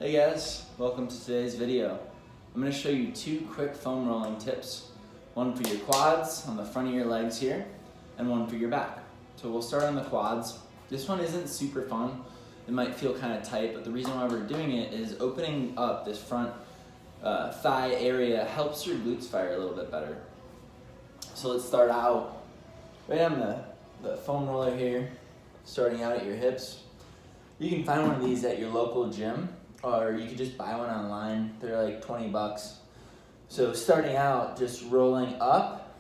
Hey guys, welcome to today's video. I'm going to show you two quick foam rolling tips. One for your quads on the front of your legs here, and one for your back. So we'll start on the quads. This one isn't super fun. It might feel kind of tight, but the reason why we're doing it is opening up this front thigh area helps your glutes fire a little bit better. So let's start out right on the foam roller here, starting out at your hips. You can find one of these at your local gym, or you could just buy one online. They're like 20 bucks. So starting out, just rolling up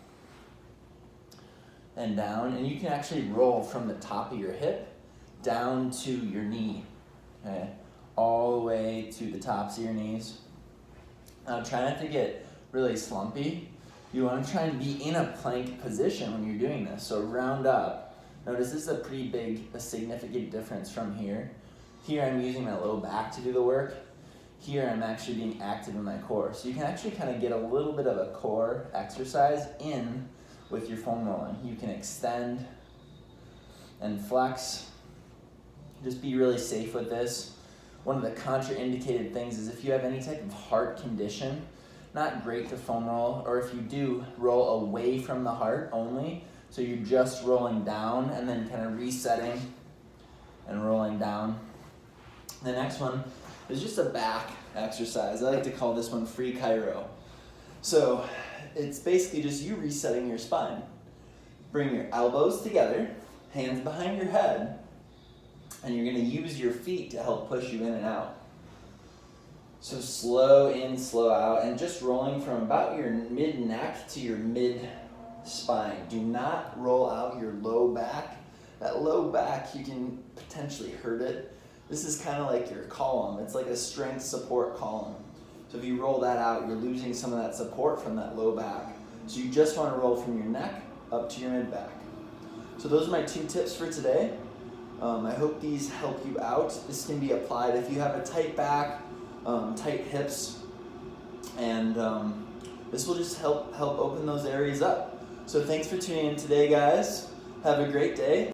and down, and you can actually roll from the top of your hip down to your knee, okay? All the way to the tops of your knees. Now try not to get really slumpy. You want to try and be in a plank position when you're doing this. So round up. Notice this is a significant difference from here. Here I'm using my low back to do the work. Here I'm actually being active in my core. So you can actually kind of get a little bit of a core exercise in with your foam rolling. You can extend and flex. Just be really safe with this. One of the contraindicated things is if you have any type of heart condition, not great to foam roll, or if you do, roll away from the heart only. So you're just rolling down and then kind of resetting and rolling down. The next one is just a back exercise. I like to call this one free chiro. So it's basically just you resetting your spine. Bring your elbows together, hands behind your head, and you're gonna use your feet to help push you in and out. So slow in, slow out, and just rolling from about your mid-neck to your mid-spine. Do not roll out your low back. That low back, you can potentially hurt it. This is kind of like your column. It's like a strength support column. So if you roll that out, you're losing some of that support from that low back. So you just want to roll from your neck up to your mid-back. So those are my two tips for today. I hope these help you out. This can be applied if you have a tight back, tight hips, and this will just help open those areas up. So thanks for tuning in today, guys. Have a great day.